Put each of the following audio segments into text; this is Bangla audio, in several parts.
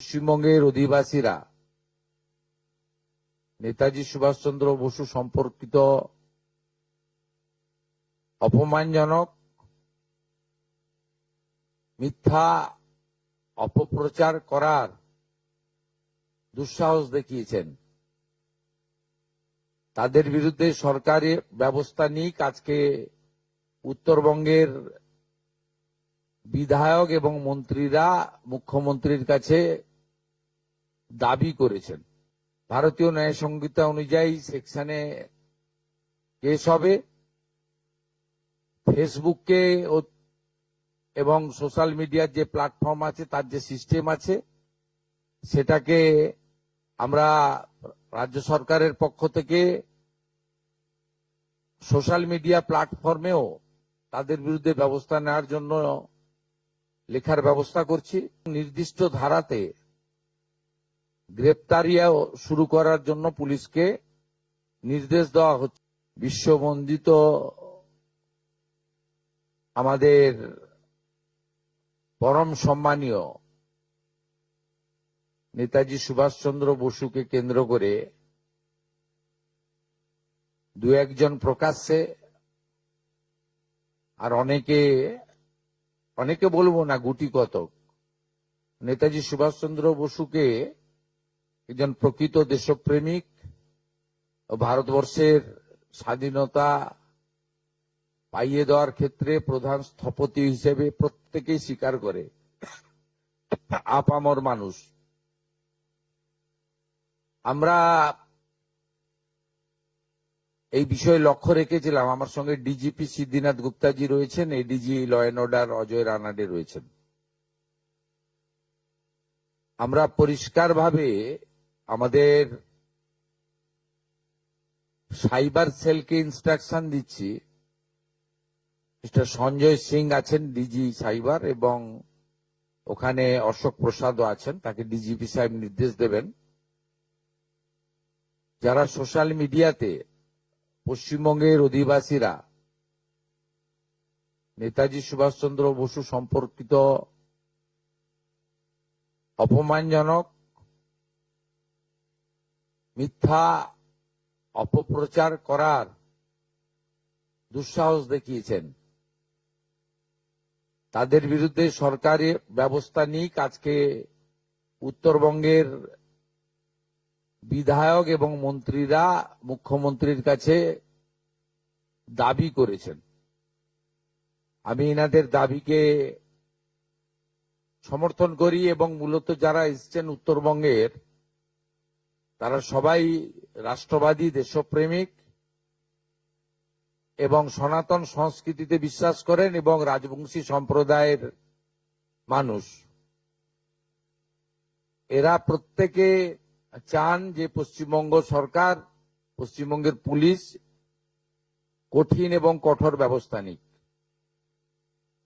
পশ্চিমবঙ্গের অধিবাসীরা নেতাজি সুভাষচন্দ্র বসু সম্পর্কিত অপমানজনক মিথ্যা অপপ্রচার করার দুঃসাহস দেখিয়েছেন। তাদের বিরুদ্ধে সরকারি ব্যবস্থা নিক আজকে উত্তরবঙ্গের বিধায়ক এবং মন্ত্রীরা মুখ্যমন্ত্রীর কাছে দাবি করেছেন। ভারতীয় ন্যায় সংহিতা অনুযায়ী সেকশনে কেস হবে। ফেসবুককে এবং সোশ্যাল মিডিয়ার যে প্ল্যাটফর্ম আছে তার যে সিস্টেম আছে সেটাকে আমরা রাজ্য সরকারের পক্ষ থেকে সোশ্যাল মিডিয়া প্ল্যাটফর্মেও তাদের বিরুদ্ধে ব্যবস্থা নেওয়ার জন্য লেখার ব্যবস্থা করছি। নির্দিষ্ট ধারাতে গ্রেপ্তারিও শুরু করার জন্য পুলিশকে নির্দেশ দেওয়া হচ্ছে। বিশ্ববন্দিত আমাদের পরম সম্মানীয় নেতাজি সুভাষচন্দ্র বসুকে কেন্দ্র করে দু একজন প্রকাশ্যে আর অনেকে বলবো না গুটি কতক নেতাজি সুভাষচন্দ্র বসুকে একজন প্রকৃত দেশপ্রেমিক ও ভারতবর্ষের স্বাধীনতা পাইয়ে দেওয়ার ক্ষেত্রে প্রধান স্থপতি হিসেবে প্রত্যেকেই স্বীকার করে। আপামর মানুষ আমরা এই বিষয়ে লক্ষ্য রেখেছিলাম। আমার সঙ্গে ডিজিপি সিদ্ধিনাথ গুপ্তাজি রয়েছেন, ADG law and order Ajay Ranade রয়েছেন। আমরা পরিষ্কারভাবে আমাদের সাইবার সেলকে ইনস্ট্রাকশন দিচ্ছি। মিস্টার সঞ্জয় সিং আছেন ডিজি সাইবার এবং ওখানে অশোক প্রসাদও আছেন, তাকে ডিজিপি সাহেব নির্দেশ দেবেন যারা সোশ্যাল মিডিয়াতে পশ্চিমবঙ্গের অধিবাসীরা নেতাজি সুভাষচন্দ্র বসু সম্পর্কিত অপমানজনক মিথ্যা অপপ্রচার করার দুঃসাহস দেখিয়েছেন। তাদের বিরুদ্ধে সরকারি ব্যবস্থা নিক আজকে উত্তরবঙ্গের বিধায়ক এবং মন্ত্রীরা মুখ্যমন্ত্রীর কাছে দাবি করেছেন। আমি এনাদের দাবিকে সমর্থন করি এবং মূলত যারা এসছেন উত্তরবঙ্গের তারা সবাই রাষ্ট্রবাদী, দেশপ্রেমিক এবং সনাতন সংস্কৃতিতে বিশ্বাস করেন এবং রাজবংশী সম্প্রদায়ের মানুষ। এরা প্রত্যেকে চান যে পশ্চিমবঙ্গ সরকার, পশ্চিমবঙ্গের পুলিশ কঠিন এবং কঠোর ব্যবস্থা নিক।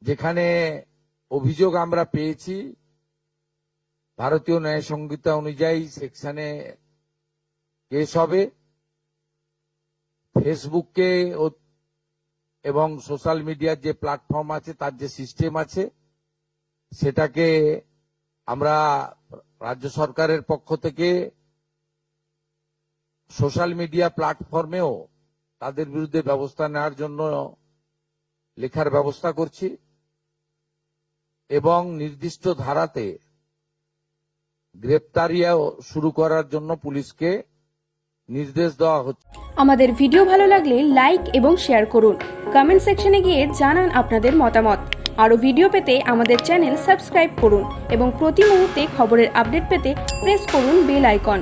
যেখানে অভিযোগ আমরা পেয়েছি ভারতীয় ন্যায় সংহিতা অনুযায়ী সেকশনে কেস হবে। ফেসবুককে এবং সোশ্যাল মিডিয়ার যে প্ল্যাটফর্ম আছে তার যে সিস্টেম আছে সেটাকে আমরা রাজ্য সরকারের পক্ষ থেকে সোশ্যাল মিডিয়া প্ল্যাটফর্মেও তাদের বিরুদ্ধে ব্যবস্থা নেওয়ার জন্য লেখার ব্যবস্থা করছি এবং নির্দিষ্ট ধারাতে গ্রেপ্তারিও শুরু করার জন্য পুলিশকে নির্দেশ দেওয়া হচ্ছে। আমাদের ভিডিও ভালো লাগলে লাইক এবং শেয়ার করুন। কমেন্ট সেকশনে গিয়ে জানান আপনাদের মতামত। আরো ভিডিও পেতে আমাদের চ্যানেল সাবস্ক্রাইব করুন এবং প্রতি মুহূর্তে খবরের আপডেট পেতে প্রেস করুন বেল আইকন।